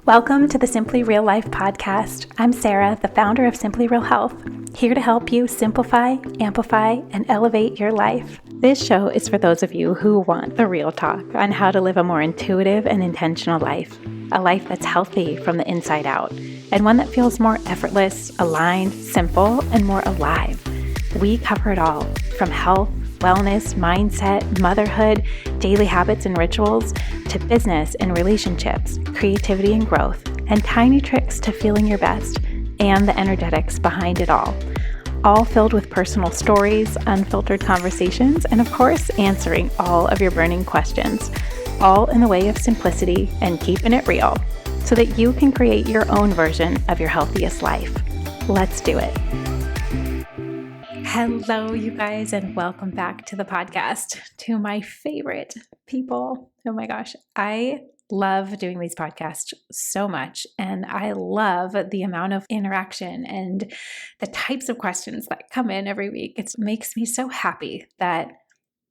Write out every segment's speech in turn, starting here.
Welcome to the Simply Real Life podcast. I'm Sarah, the founder of Simply Real Health, here to help you simplify, amplify, and elevate your life. This show is for those of you who want the real talk on how to live a more intuitive and intentional life, a life that's healthy from the inside out, and one that feels more effortless, aligned, simple, and more alive. We cover it all, from health, wellness, mindset, motherhood, daily habits and rituals, to business and relationships, creativity and growth, and tiny tricks to feeling your best, and the energetics behind it all filled with personal stories, unfiltered conversations, and of course, answering all of your burning questions, all in the way of simplicity and keeping it real, so that you can create your own version of your healthiest life. Let's do it. Hello, you guys, and welcome back to the podcast, to my favorite people. Oh my gosh, I love doing these podcasts so much, and I love the amount of interaction and the types of questions that come in every week. It makes me so happy that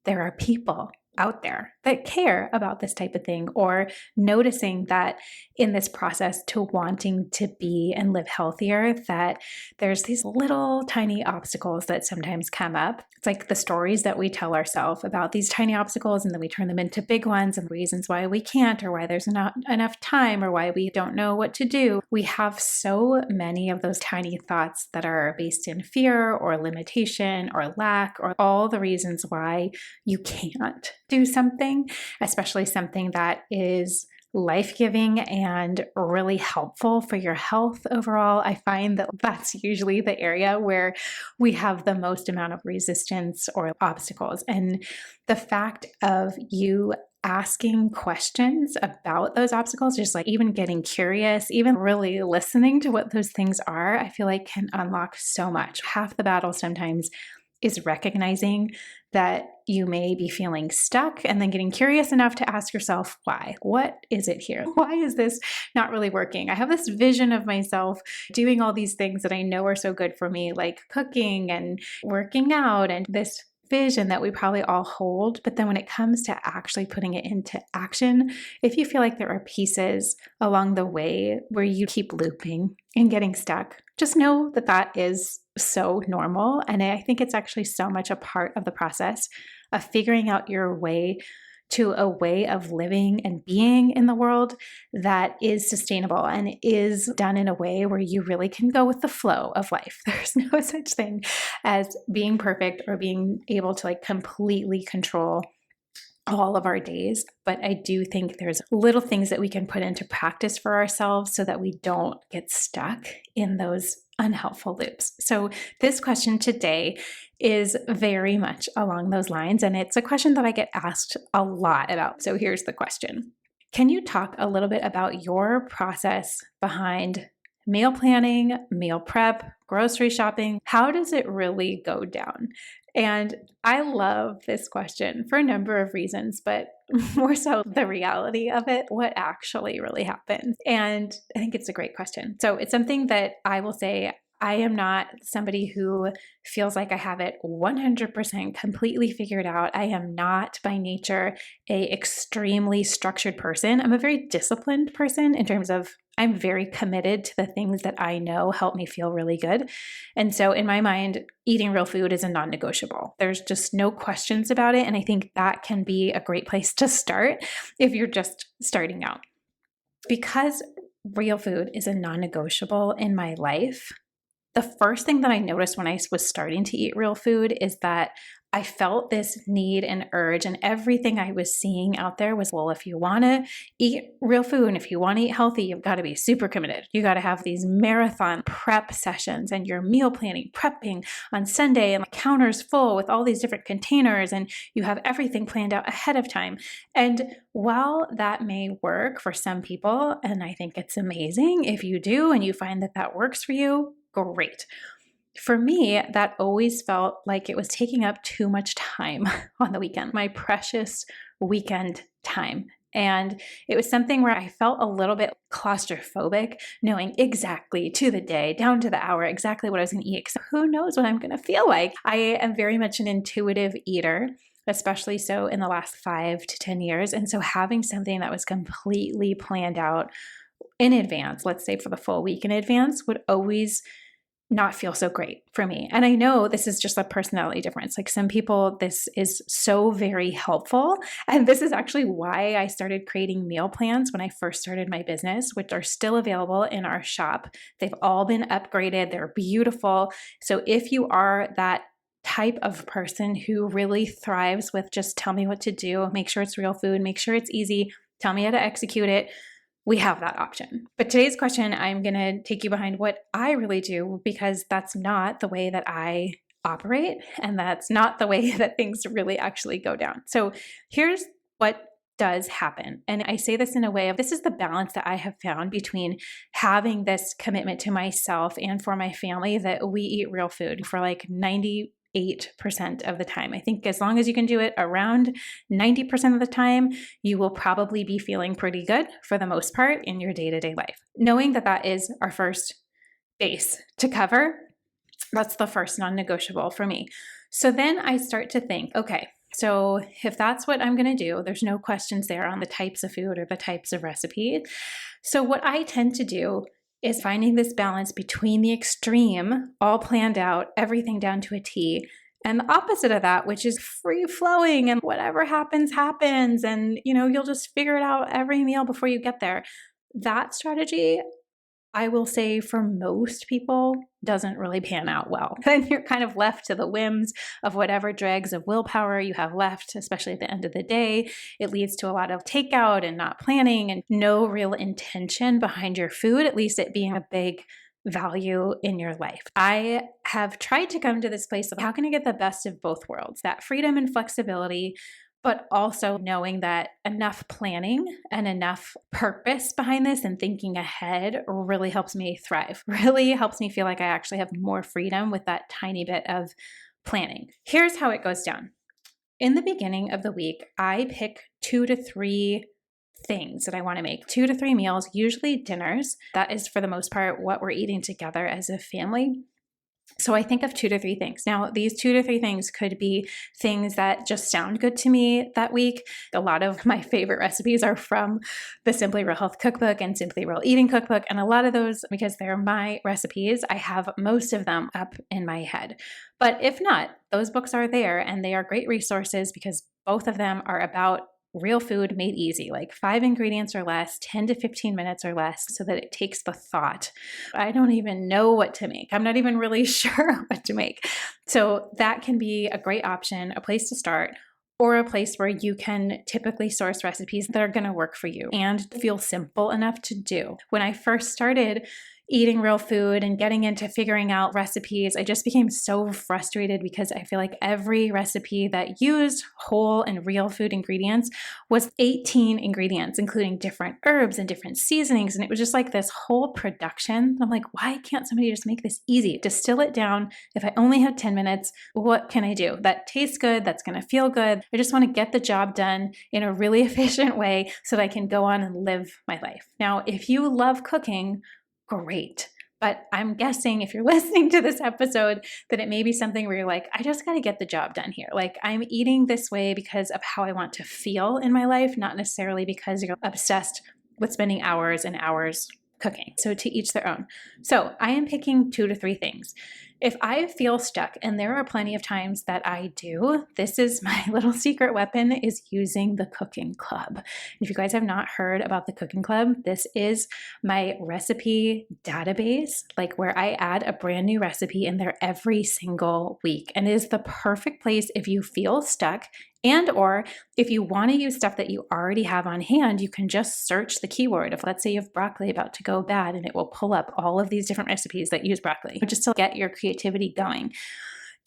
there are people out there that care about this type of thing, or noticing that in this process to wanting to be and live healthier, that there's these little tiny obstacles that sometimes come up. It's like the stories that we tell ourselves about these tiny obstacles, and then we turn them into big ones and reasons why we can't, or why there's not enough time, or why we don't know what to do. We have so many of those tiny thoughts that are based in fear or limitation or lack, or all the reasons why you can't do something, especially something that is life-giving and really helpful for your health overall. I find that that's usually the area where we have the most amount of resistance or obstacles. And the fact of you asking questions about those obstacles, just like even getting curious, even really listening to what those things are, I feel like can unlock so much. Half the battle sometimes is recognizing that you may be feeling stuck, and then getting curious enough to ask yourself, why? What is it here? Why is this not really working? I have this vision of myself doing all these things that I know are so good for me, like cooking and working out, and this vision that we probably all hold. But then when it comes to actually putting it into action, if you feel like there are pieces along the way where you keep looping and getting stuck, just know that that is so normal. And I think it's actually so much a part of the process of figuring out your way to a way of living and being in the world that is sustainable and is done in a way where you really can go with the flow of life. There's no such thing as being perfect or being able to completely control all of our days. But I do think there's little things that we can put into practice for ourselves so that we don't get stuck in those unhelpful loops. So this question today is very much along those lines, and it's a question that I get asked a lot about. So here's the question. Can you talk a little bit about your process behind meal planning, meal prep, grocery shopping? How does it really go down? And I love this question for a number of reasons, but more so the reality of it, what actually really happens. And I think it's a great question. So it's something that I will say, I am not somebody who feels like I have it 100% completely figured out. I am not by nature an extremely structured person. I'm a very disciplined person in terms of I'm very committed to the things that I know help me feel really good. And so in my mind, eating real food is a non-negotiable. There's just no questions about it. And I think that can be a great place to start if you're just starting out. Because real food is a non-negotiable in my life, the first thing that I noticed when I was starting to eat real food is that I felt this need and urge, and everything I was seeing out there was, well, if you want to eat real food and if you want to eat healthy, you've got to be super committed. You got to have these marathon prep sessions, and you're meal planning, prepping on Sunday, and the counter's full with all these different containers, and you have everything planned out ahead of time. And while that may work for some people, and I think it's amazing if you do and you find that that works for you, great. For me, that always felt like it was taking up too much time on the weekend, my precious weekend time. And it was something where I felt a little bit claustrophobic, knowing exactly to the day, down to the hour, exactly what I was going to eat. Because who knows what I'm going to feel like? I am very much an intuitive eater, especially so in the last 5 to 10 years. And so having something that was completely planned out in advance, let's say for the full week in advance, would always not feel so great for me. And I know this is just a personality difference. Like some people, this is so very helpful. And this is actually why I started creating meal plans when I first started my business, which are still available in our shop. They've all been upgraded. They're beautiful. So if you are that type of person who really thrives with just tell me what to do, make sure it's real food, make sure it's easy, tell me how to execute it, we have that option. But today's question, I'm going to take you behind what I really do, because that's not the way that I operate. And that's not the way that things really actually go down. So here's what does happen. And I say this in a way of, this is the balance that I have found between having this commitment to myself and for my family that we eat real food for like 98% of the time. I think as long as you can do it around 90% of the time, you will probably be feeling pretty good for the most part in your day-to-day life. Knowing that that is our first base to cover, that's the first non-negotiable for me. So then I start to think, okay, so if that's what I'm going to do, there's no questions there on the types of food or the types of recipes. So what I tend to do is finding this balance between the extreme, all planned out, everything down to a T, and the opposite of that, which is free flowing and whatever happens, happens. And, you'll just figure it out every meal before you get there. That strategy, I will say for most people, doesn't really pan out well. Then you're kind of left to the whims of whatever dregs of willpower you have left, especially at the end of the day. It leads to a lot of takeout and not planning and no real intention behind your food, at least it being a big value in your life. I have tried to come to this place of how can I get the best of both worlds, that freedom and flexibility, but also knowing that enough planning and enough purpose behind this and thinking ahead really helps me thrive, really helps me feel like I actually have more freedom with that tiny bit of planning. Here's how it goes down. In the beginning of the week, I pick 2 to 3 things that I want to make, 2 to 3 meals, usually dinners. That is for the most part what we're eating together as a family. So I think of 2 to 3 things. Now, these 2 to 3 things could be things that just sound good to me that week. A lot of my favorite recipes are from the Simply Real Health Cookbook and Simply Real Eating Cookbook. And a lot of those, because they're my recipes, I have most of them up in my head. But if not, those books are there and they are great resources because both of them are about real food made easy, like 5 ingredients or less, 10 to 15 minutes or less, so that it takes the thought. I don't even know what to make. I'm not even really sure what to make. So that can be a great option, a place to start, or a place where you can typically source recipes that are going to work for you and feel simple enough to do. When I first started eating real food and getting into figuring out recipes, I just became so frustrated because I feel like every recipe that used whole and real food ingredients was 18 ingredients, including different herbs and different seasonings. And it was just like this whole production. I'm like, why can't somebody just make this easy? Distill it down. If I only have 10 minutes, what can I do that tastes good, that's going to feel good? I just want to get the job done in a really efficient way so that I can go on and live my life. Now, if you love cooking, great. But I'm guessing if you're listening to this episode that it may be something where you're like, I just got to get the job done here. Like I'm eating this way because of how I want to feel in my life, not necessarily because you're obsessed with spending hours and hours cooking. So to each their own. So I am picking 2 to 3 things. If I feel stuck, and there are plenty of times that I do, this is my little secret weapon, is using the Cooking Club. If you guys have not heard about the Cooking Club, this is my recipe database, like where I add a brand new recipe in there every single week. And it is the perfect place if you feel stuck and or if you want to use stuff that you already have on hand, you can just search the keyword of, let's say you have broccoli about to go bad, and it will pull up all of these different recipes that use broccoli, just to get your creativity going.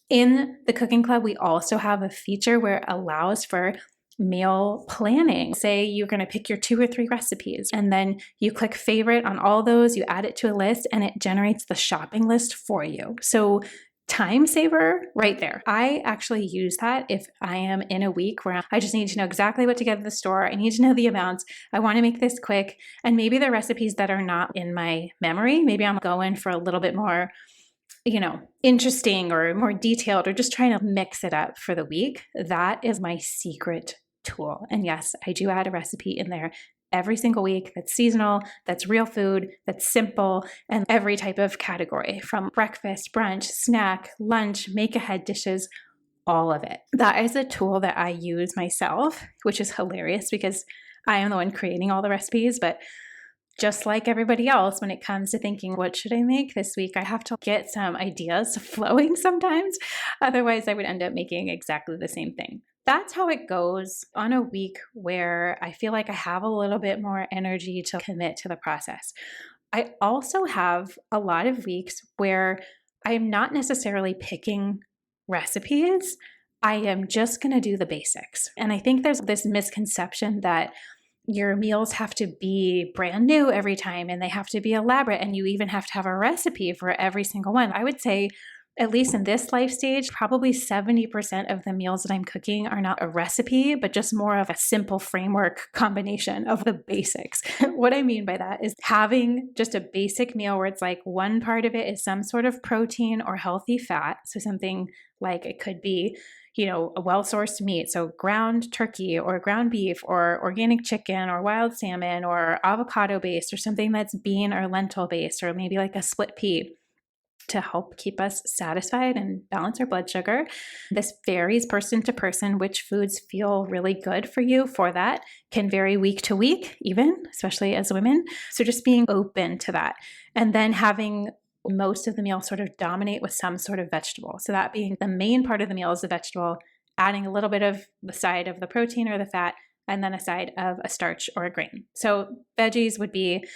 In the Cooking Club, we also have a feature where it allows for meal planning. Say you're going to pick your 2 or 3 recipes, and then you click favorite on all those, you add it to a list, and it generates the shopping list for you. So time saver right there. I actually use that if I am in a week where I just need to know exactly what to get at the store. I need to know the amounts. I want to make this quick. And maybe the recipes that are not in my memory, maybe I'm going for a little bit more, interesting or more detailed, or just trying to mix it up for the week. That is my secret tool. And yes, I do add a recipe in there every single week that's seasonal, that's real food, that's simple, and every type of category from breakfast, brunch, snack, lunch, make ahead dishes, all of it. That is a tool that I use myself, which is hilarious because I am the one creating all the recipes, but just like everybody else, when it comes to thinking, what should I make this week? I have to get some ideas flowing sometimes. Otherwise, I would end up making exactly the same thing. That's how it goes on a week where I feel like I have a little bit more energy to commit to the process. I also have a lot of weeks where I'm not necessarily picking recipes. I am just going to do the basics. And I think there's this misconception that your meals have to be brand new every time and they have to be elaborate and you even have to have a recipe for every single one. I would say, at least in this life stage, probably 70% of the meals that I'm cooking are not a recipe, but just more of a simple framework combination of the basics. What I mean by that is having just a basic meal where it's like one part of it is some sort of protein or healthy fat. So something like it could be, a well-sourced meat. So ground turkey or ground beef or organic chicken or wild salmon or avocado based or something that's bean or lentil based or maybe like a split pea to help keep us satisfied and balance our blood sugar. This varies person to person, which foods feel really good for you for that can vary week to week, even, especially as women. So just being open to that. And then having most of the meal sort of dominate with some sort of vegetable. So that being the main part of the meal is the vegetable, adding a little bit of the side of the protein or the fat, and then a side of a starch or a grain. So veggies would be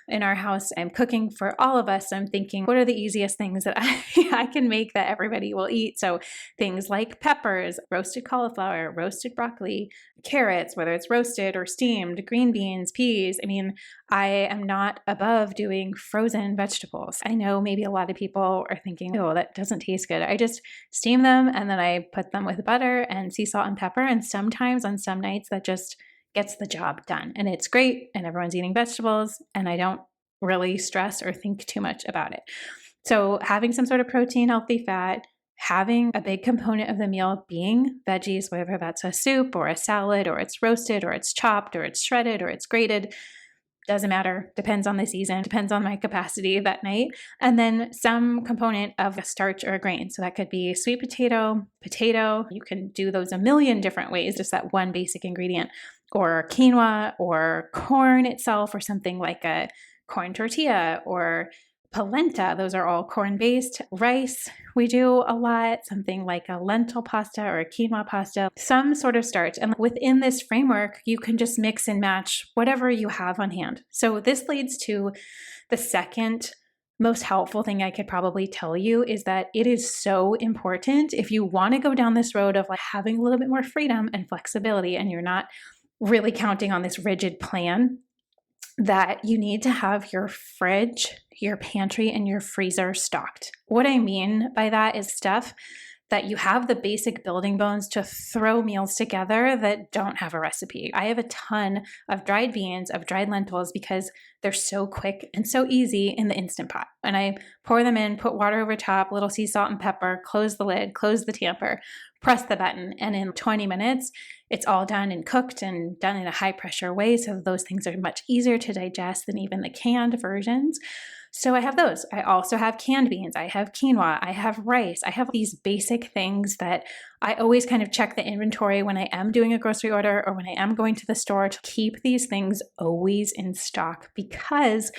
in our house. I'm cooking for all of us. So I'm thinking, what are the easiest things that I can make that everybody will eat? So things like peppers, roasted cauliflower, roasted broccoli, carrots, whether it's roasted or steamed, green beans, peas. I mean, I am not above doing frozen vegetables. I know maybe a lot of people are thinking, oh, that doesn't taste good. I just steam them and then I put them with butter and sea salt and pepper. And sometimes on some nights that just gets the job done. And it's great. And everyone's eating vegetables. And I don't really stress or think too much about it. So having some sort of protein, healthy fat, having a big component of the meal being veggies, whether that's a soup or a salad or it's roasted or it's chopped or it's shredded or it's grated, doesn't matter. Depends on the season, depends on my capacity that night. And then some component of a starch or a grain. So that could be sweet potato. You can do those a million different ways, just that one basic ingredient, or quinoa or corn itself, or something like a corn tortilla or polenta. Those are all corn-based. Rice, we do a lot, something like a lentil pasta or a quinoa pasta, some sort of starch. And within this framework, you can just mix and match whatever you have on hand. So this leads to the second most helpful thing I could probably tell you is that it is so important if you want to go down this road of like having a little bit more freedom and flexibility, and you're not really counting on this rigid plan, that you need to have your fridge, your pantry, and your freezer stocked. What I mean by that is stuff that you have the basic building bones to throw meals together that don't have a recipe. I have a ton of dried beans, of dried lentils, because they're so quick and so easy in the Instant Pot. And I pour them in, put water over top, little sea salt and pepper, close the lid, close the tamper, press the button, and in 20 minutes, it's all done and cooked and done in a high pressure way. So those things are much easier to digest than even the canned versions. So I have those. I also have canned beans. I have quinoa. I have rice. I have these basic things that I always kind of check the inventory when I am doing a grocery order or when I am going to the store to keep these things always in stock, because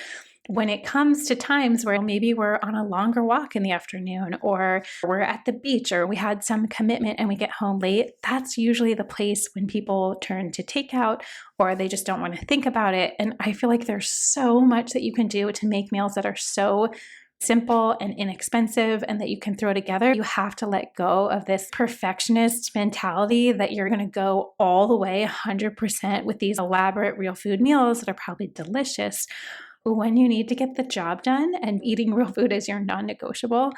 when it comes to times where maybe we're on a longer walk in the afternoon, or we're at the beach, or we had some commitment and we get home late, that's usually the place when people turn to takeout, or they just don't want to think about it. And I feel like there's so much that you can do to make meals that are so simple and inexpensive and that you can throw together. You have to let go of this perfectionist mentality that you're going to go all the way 100% with these elaborate real food meals that are probably delicious. When you need to get the job done and eating real food is your non-negotiable,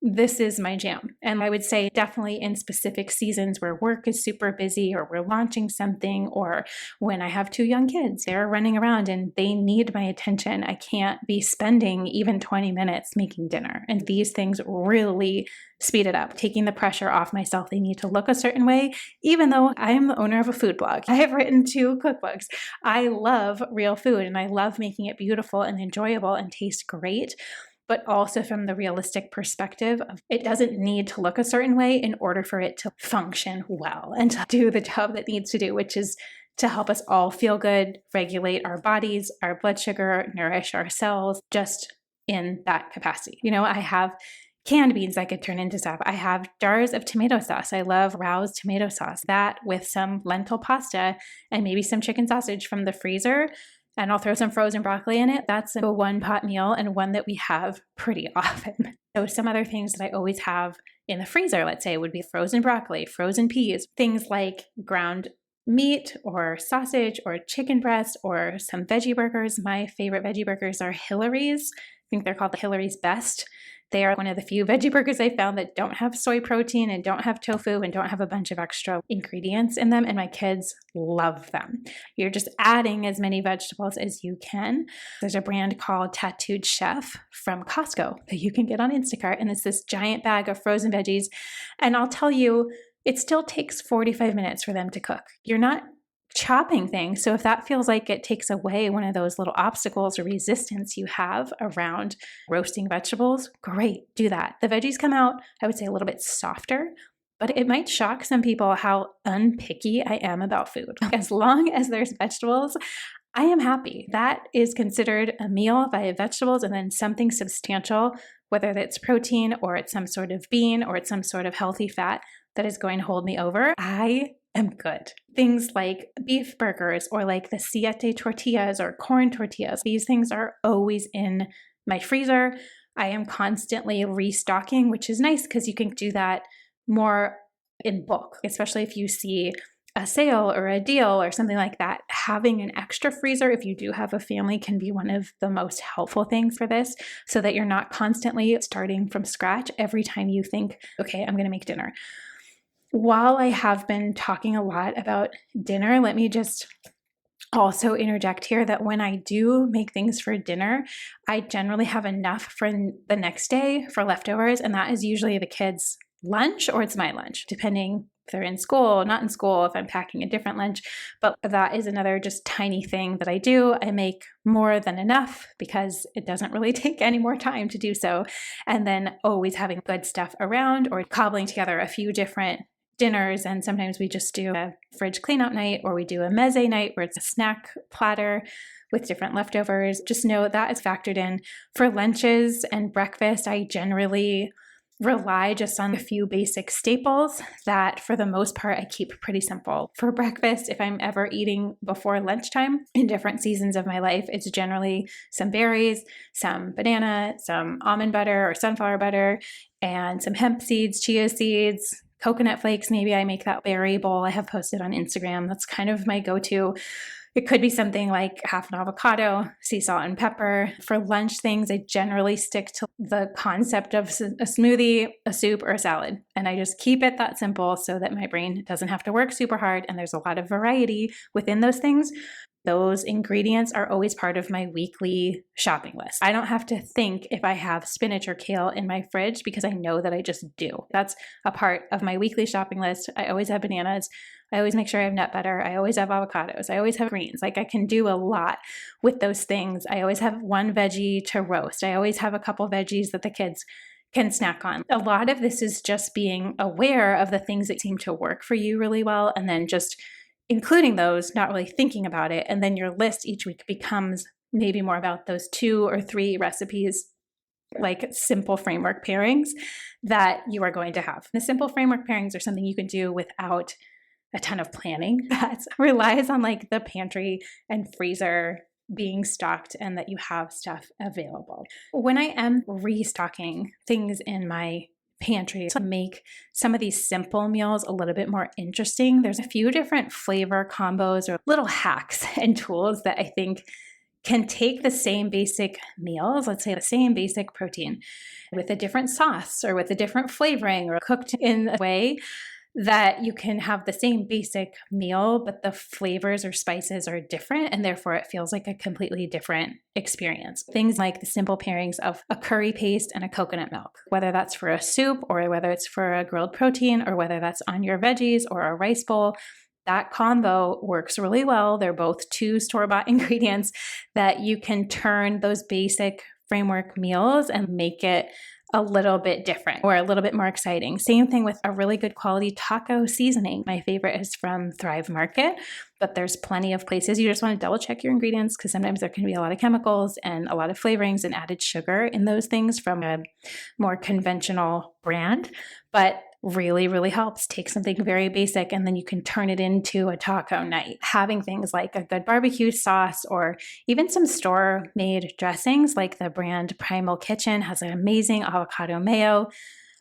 this is my jam. And I would say definitely in specific seasons where work is super busy or we're launching something, or when I have 2 young kids, they're running around and they need my attention. I can't be spending even 20 minutes making dinner. And these things really speed it up, taking the pressure off myself. They need to look a certain way, even though I am the owner of a food blog. I have written 2 cookbooks. I love real food and I love making it beautiful and enjoyable and taste great. But also from the realistic perspective of it doesn't need to look a certain way in order for it to function well and to do the job that needs to do, which is to help us all feel good, regulate our bodies, our blood sugar, nourish our cells, just in that capacity. I have canned beans I could turn into stuff. I have jars of tomato sauce. I love Rao's tomato sauce. That with some lentil pasta and maybe some chicken sausage from the freezer, and I'll throw some frozen broccoli in it. That's a one-pot meal and one that we have pretty often. So some other things that I always have in the freezer, let's say, would be frozen broccoli, frozen peas, things like ground meat or sausage or chicken breast or some veggie burgers. My favorite veggie burgers are Hillary's. I think they're called the Hillary's Best. They are one of the few veggie burgers I found that don't have soy protein and don't have tofu and don't have a bunch of extra ingredients in them, and my kids love them. You're just adding as many vegetables as you can. There's a brand called Tattooed Chef from Costco that you can get on Instacart, and it's this giant bag of frozen veggies, and I'll tell you, it still takes 45 minutes for them to cook. You're not chopping things. So if that feels like it takes away one of those little obstacles or resistance you have around roasting vegetables, great, do that. The veggies come out, I would say, a little bit softer, but it might shock some people how unpicky I am about food. As long as there's vegetables, I am happy. That is considered a meal if I have vegetables and then something substantial, whether it's protein or it's some sort of bean or it's some sort of healthy fat that is going to hold me over. I am good. Things like beef burgers or like the siete tortillas or corn tortillas, these things are always in my freezer. I am constantly restocking, which is nice because you can do that more in bulk, especially if you see a sale or a deal or something like that. Having an extra freezer, if you do have a family, can be one of the most helpful things for this, so that you're not constantly starting from scratch every time you think, okay, I'm going to make dinner. While I have been talking a lot about dinner, let me just also interject here that when I do make things for dinner, I generally have enough for the next day for leftovers, and that is usually the kids' lunch or it's my lunch, depending if they're in school, not in school, if I'm packing a different lunch. But that is another just tiny thing that I do. I make more than enough because it doesn't really take any more time to do so. And then always having good stuff around or cobbling together a few different dinners, and sometimes we just do a fridge cleanout night or we do a meze night where it's a snack platter with different leftovers. Just know that is factored in. For lunches and breakfast, I generally rely just on a few basic staples that for the most part I keep pretty simple. For breakfast, if I'm ever eating before lunchtime in different seasons of my life, it's generally some berries, some banana, some almond butter or sunflower butter, and some hemp seeds, chia seeds, coconut flakes. Maybe I make that berry bowl I have posted on Instagram. That's kind of my go-to. It could be something like half an avocado, sea salt and pepper. For lunch things, I generally stick to the concept of a smoothie, a soup, or a salad. And I just keep it that simple so that my brain doesn't have to work super hard and there's a lot of variety within those things. Those ingredients are always part of my weekly shopping list. I don't have to think if I have spinach or kale in my fridge because I know that I just do. That's a part of my weekly shopping list. I always have bananas. I always make sure I have nut butter. I always have avocados. I always have greens. Like I can do a lot with those things. I always have one veggie to roast. I always have a couple veggies that the kids can snack on. A lot of this is just being aware of the things that seem to work for you really well, and then just including those, not really thinking about it. And then your list each week becomes maybe more about those 2 or 3 recipes, like simple framework pairings that you are going to have. The simple framework pairings are something you can do without a ton of planning that relies on like the pantry and freezer being stocked and that you have stuff available. When I am restocking things in my pantry to make some of these simple meals a little bit more interesting, there's a few different flavor combos or little hacks and tools that I think can take the same basic meals, let's say the same basic protein, with a different sauce or with a different flavoring or cooked in a way that you can have the same basic meal, but the flavors or spices are different, and therefore it feels like a completely different experience. Things like the simple pairings of a curry paste and a coconut milk, whether that's for a soup or whether it's for a grilled protein or whether that's on your veggies or a rice bowl. That combo works really well. They're both 2 store-bought ingredients that you can turn those basic framework meals and make it a little bit different or a little bit more exciting. Same thing with a really good quality taco seasoning. My favorite is from Thrive Market, but there's plenty of places. You just want to double check your ingredients because sometimes there can be a lot of chemicals and a lot of flavorings and added sugar in those things from a more conventional brand. But really, really helps. Take something very basic and then you can turn it into a taco night. Having things like a good barbecue sauce or even some store-made dressings like the brand Primal Kitchen has an amazing avocado mayo.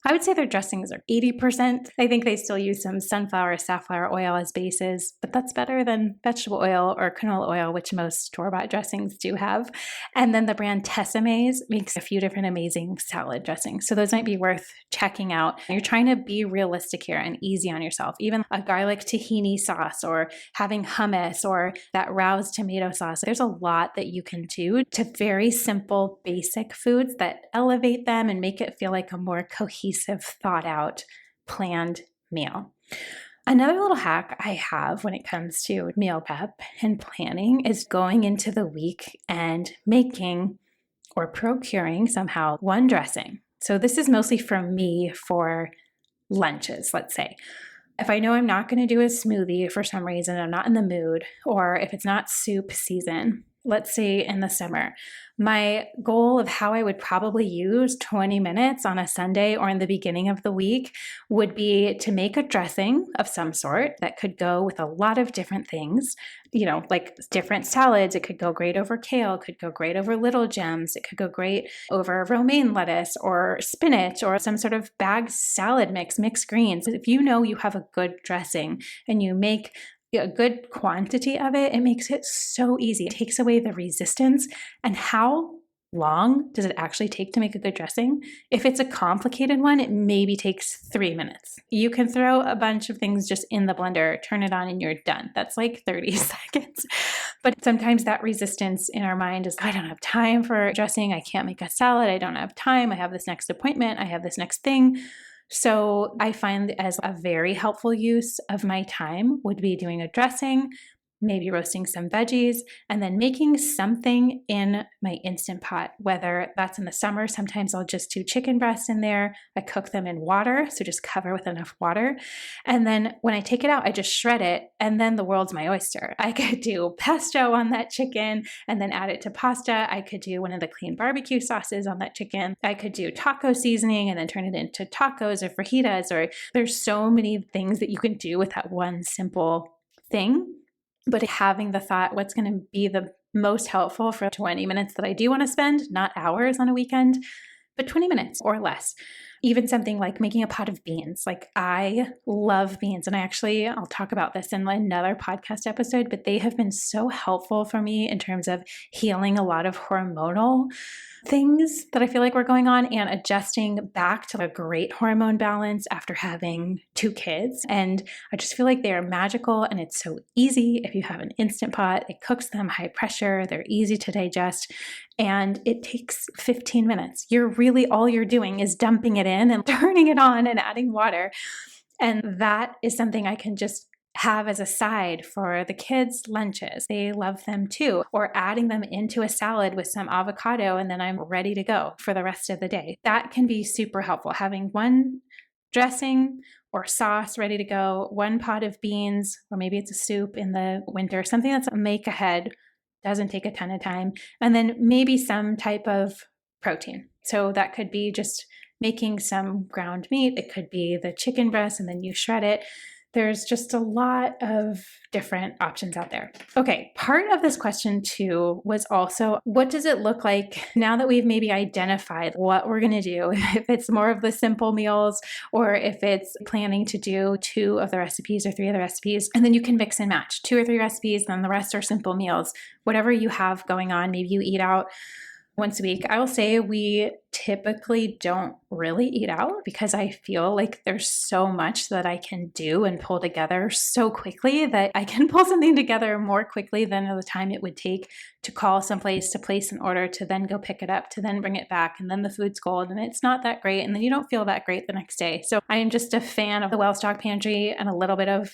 I would say their dressings are 80%. I think they still use some sunflower, safflower oil as bases, but that's better than vegetable oil or canola oil, which most store-bought dressings do have. And then the brand Tessemae's makes a few different amazing salad dressings. So those might be worth checking out. You're trying to be realistic here and easy on yourself. Even a garlic tahini sauce or having hummus or that Rouse tomato sauce. There's a lot that you can do to very simple, basic foods that elevate them and make it feel like a more cohesive, thought out, planned meal. Another little hack I have when it comes to meal prep and planning is going into the week and making or procuring somehow one dressing. So this is mostly for me for lunches, let's say. If I know I'm not going to do a smoothie for some reason, I'm not in the mood, or if it's not soup season, let's say in the summer, my goal of how I would probably use 20 minutes on a Sunday or in the beginning of the week would be to make a dressing of some sort that could go with a lot of different things, like different salads. It could go great over kale, could go great over little gems. It could go great over romaine lettuce or spinach or some sort of bagged salad mix, mixed greens. If you know you have a good dressing and you make a good quantity of it, it makes it so easy. It takes away the resistance. And how long does it actually take to make a good dressing? If it's a complicated one, it maybe takes 3 minutes. You can throw a bunch of things just in the blender, turn it on, and you're done. That's like 30 seconds. But sometimes that resistance in our mind is, I don't have time for dressing. I can't make a salad. I don't have time. I have this next appointment. I have this next thing. So I find as a very helpful use of my time would be doing a dressing, maybe roasting some veggies, and then making something in my Instant Pot, whether that's in the summer. Sometimes I'll just do chicken breasts in there. I cook them in water, so just cover with enough water. And then when I take it out, I just shred it, and then the world's my oyster. I could do pesto on that chicken and then add it to pasta. I could do one of the clean barbecue sauces on that chicken. I could do taco seasoning and then turn it into tacos or fajitas, or there's so many things that you can do with that one simple thing. But having the thought, what's going to be the most helpful for 20 minutes that I do want to spend, not hours on a weekend, but 20 minutes or less. Even something like making a pot of beans. Like I love beans. And I'll talk about this in another podcast episode, but they have been so helpful for me in terms of healing a lot of hormonal things that I feel like were going on and adjusting back to a great hormone balance after having 2 kids. And I just feel like they are magical and it's so easy. If you have an Instant Pot, it cooks them high pressure. They're easy to digest and it takes 15 minutes. All you're doing is dumping it in and turning it on and adding water. And that is something I can just have as a side for the kids' lunches. They love them too. Or adding them into a salad with some avocado and then I'm ready to go for the rest of the day. That can be super helpful. Having one dressing or sauce ready to go, one pot of beans, or maybe it's a soup in the winter, something that's a make ahead, doesn't take a ton of time, and then maybe some type of protein. So that could be just making some ground meat. It could be the chicken breast and then you shred it. There's just a lot of different options out there. Okay, part of this question too was also, what does it look like now that we've maybe identified what we're going to do? If it's more of the simple meals, or if it's planning to do 2 of the recipes or 3 of the recipes, and then you can mix and match 2 or 3 recipes, then the rest are simple meals. Whatever you have going on, maybe you eat out once a week. I will say we typically don't really eat out because I feel like there's so much that I can do and pull together so quickly that I can pull something together more quickly than the time it would take to call someplace, to place an order, to then go pick it up, to then bring it back, and then the food's cold and it's not that great, and then you don't feel that great the next day. So I am just a fan of the well-stocked pantry and a little bit of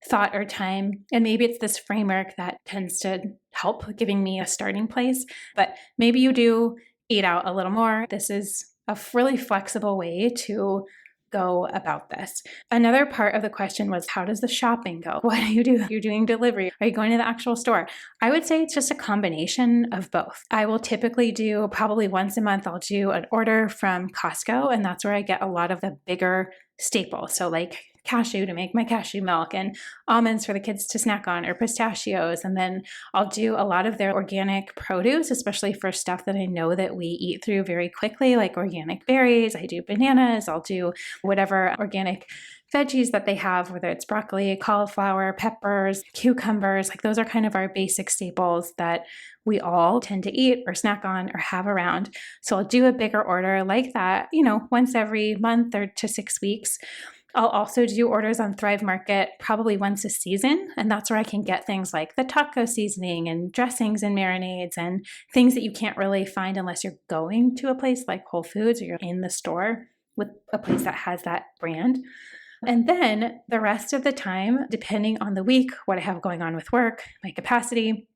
thought or time. And maybe it's this framework that tends to help giving me a starting place, but maybe you do eat out a little more. This is a really flexible way to go about this. Another part of the question was, how does the shopping go? What do you do? Are you doing delivery? Are you going to the actual store? I would say it's just a combination of both. I will typically do, probably once a month, I'll do an order from Costco, and that's where I get a lot of the bigger staples. So like cashew to make my cashew milk, and almonds for the kids to snack on, or pistachios. And then I'll do a lot of their organic produce, especially for stuff that I know that we eat through very quickly, like organic berries. I do bananas. I'll do whatever organic veggies that they have, whether it's broccoli, cauliflower, peppers, cucumbers. Like those are kind of our basic staples that we all tend to eat or snack on or have around. So I'll do a bigger order like that, once every month or to 6 weeks. I'll also do orders on Thrive Market probably once a season, and that's where I can get things like the taco seasoning and dressings and marinades and things that you can't really find unless you're going to a place like Whole Foods or you're in the store with a place that has that brand. And then the rest of the time, depending on the week, what I have going on with work, my capacity,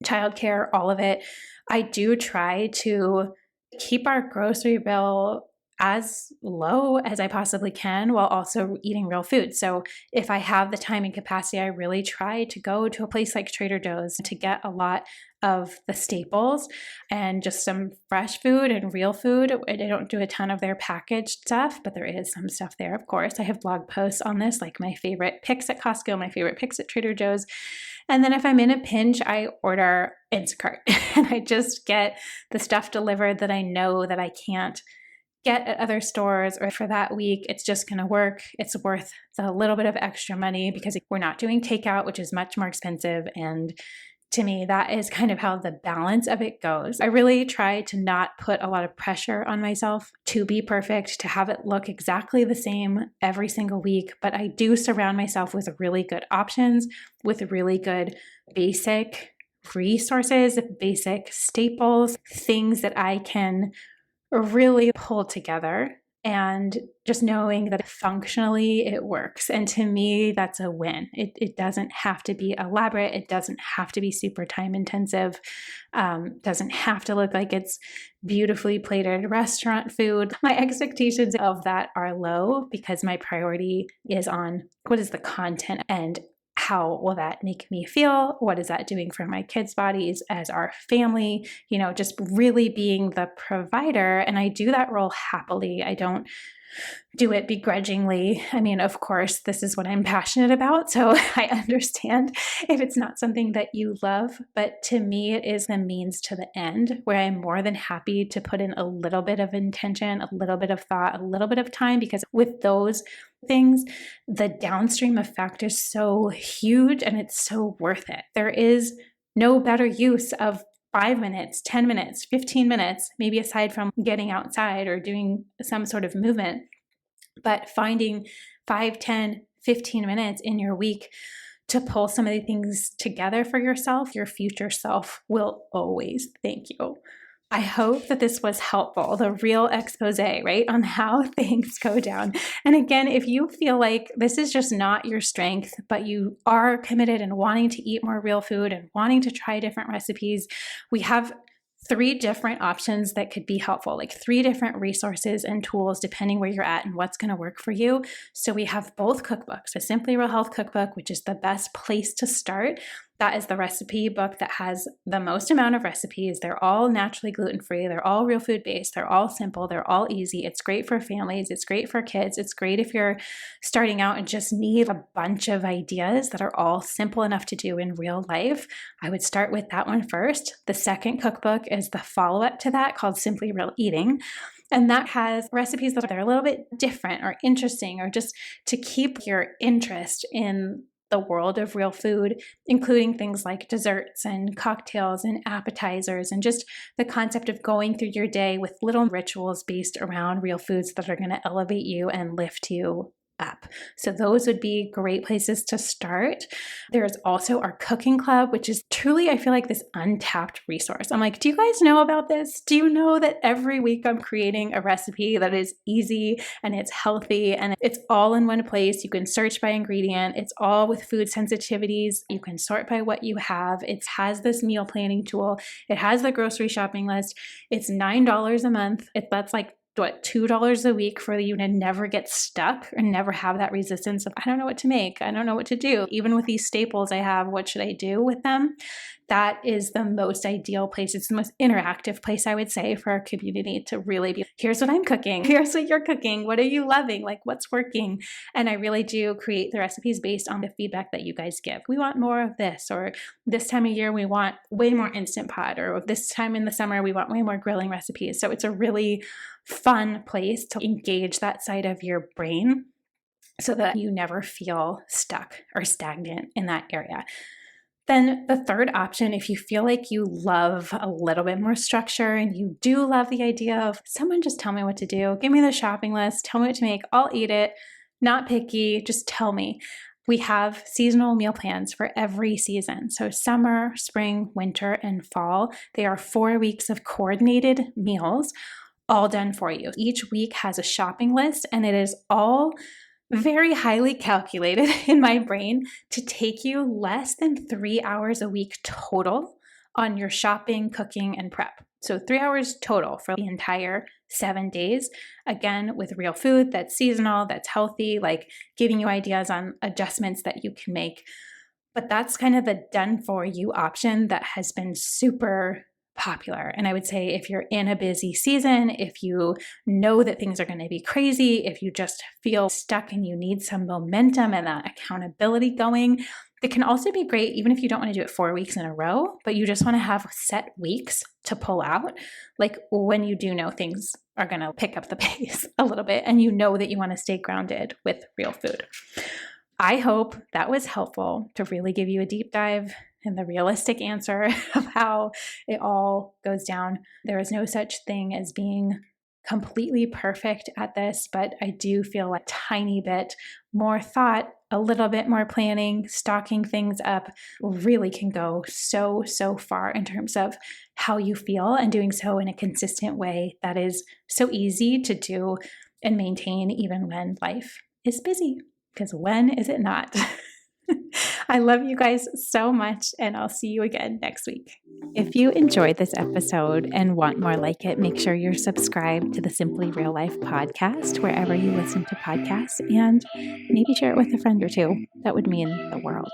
childcare, all of it, I do try to keep our grocery bill as low as I possibly can while also eating real food. So if I have the time and capacity, I really try to go to a place like Trader Joe's to get a lot of the staples and just some fresh food and real food. I don't do a ton of their packaged stuff, but there is some stuff there, of course. I have blog posts on this, like my favorite picks at Costco, my favorite picks at Trader Joe's. And then if I'm in a pinch, I order Instacart and I just get the stuff delivered that I know that I can't get at other stores, or for that week, it's just going to work. It's worth the little bit of extra money because we're not doing takeout, which is much more expensive. And to me, that is kind of how the balance of it goes. I really try to not put a lot of pressure on myself to be perfect, to have it look exactly the same every single week. But I do surround myself with really good options, with really good basic resources, basic staples, things that I can really pull together, and just knowing that functionally it works. And to me, that's a win. It doesn't have to be elaborate. It doesn't have to be super time intensive. Doesn't have to look like it's beautifully plated restaurant food. My expectations of that are low because my priority is on what is the content and how will that make me feel? What is that doing for my kids' bodies as our family? Just really being the provider. And I do that role happily. I don't do it begrudgingly. I mean, of course, this is what I'm passionate about. So I understand if it's not something that you love, but to me, it is the means to the end, where I'm more than happy to put in a little bit of intention, a little bit of thought, a little bit of time, because with those things, the downstream effect is so huge and it's so worth it. There is no better use of 5 minutes, 10 minutes, 15 minutes, maybe aside from getting outside or doing some sort of movement, but finding 5, 10, 15 minutes in your week to pull some of the things together for yourself, your future self will always thank you. I hope that this was helpful, the real expose, right, on how things go down. And again, if you feel like this is just not your strength, but you are committed and wanting to eat more real food and wanting to try different recipes, we have 3 different options that could be helpful, like 3 different resources and tools depending where you're at and what's going to work for you. So we have both cookbooks, a Simply Real Health cookbook, which is the best place to start. That is the recipe book that has the most amount of recipes. They're all naturally gluten-free. They're all real food-based. They're all simple. They're all easy. It's great for families. It's great for kids. It's great if you're starting out and just need a bunch of ideas that are all simple enough to do in real life. I would start with that one first. The second cookbook is the follow-up to that called Simply Real Eating. And that has recipes that are a little bit different or interesting, or just to keep your interest in the world of real food, including things like desserts and cocktails and appetizers, and just the concept of going through your day with little rituals based around real foods that are going to elevate you and lift you up. So those would be great places to start. There's also our cooking club, which is truly, I feel like, this untapped resource. I'm like, do you guys know about this? Do you know that every week I'm creating a recipe that is easy and it's healthy and it's all in one place? You can search by ingredient. It's all with food sensitivities. You can sort by what you have. It has this meal planning tool. It has the grocery shopping list. It's $9 a month. That's like $2 a week for you to never get stuck or never have that resistance of, I don't know what to make. I don't know what to do. Even with these staples I have, what should I do with them? That is the most ideal place. It's the most interactive place, I would say, for our community to really be, here's what I'm cooking. Here's what you're cooking. What are you loving? Like, what's working? And I really do create the recipes based on the feedback that you guys give. We want more of this, or this time of year, we want way more Instant Pot, or this time in the summer, we want way more grilling recipes. So it's a really fun place to engage that side of your brain so that you never feel stuck or stagnant in that area. Then the third option, if you feel like you love a little bit more structure and you do love the idea of someone just tell me what to do, give me the shopping list, tell me what to make, I'll eat it, not picky, just tell me. We have seasonal meal plans for every season. So summer, spring, winter, and fall, they are 4 weeks of coordinated meals, all done for you. Each week has a shopping list, and it is all very highly calculated in my brain to take you less than 3 hours a week total on your shopping, cooking, and prep. So 3 hours total for the entire 7 days. Again, with real food that's seasonal, that's healthy, like giving you ideas on adjustments that you can make. But that's kind of the done for you option that has been super popular. And I would say if you're in a busy season, if you know that things are going to be crazy, if you just feel stuck and you need some momentum and that accountability going, it can also be great even if you don't want to do it 4 weeks in a row, but you just want to have set weeks to pull out, like when you do know things are going to pick up the pace a little bit and you know that you want to stay grounded with real food. I hope that was helpful to really give you a deep dive and the realistic answer of how it all goes down. There is no such thing as being completely perfect at this, but I do feel a tiny bit more thought, a little bit more planning, stocking things up really can go so far in terms of how you feel, and doing so in a consistent way that is so easy to do and maintain even when life is busy. Because when is it not? I love you guys so much, and I'll see you again next week. If you enjoyed this episode and want more like it, make sure you're subscribed to the Simply Real Life podcast wherever you listen to podcasts, and maybe share it with a friend or two. That would mean the world.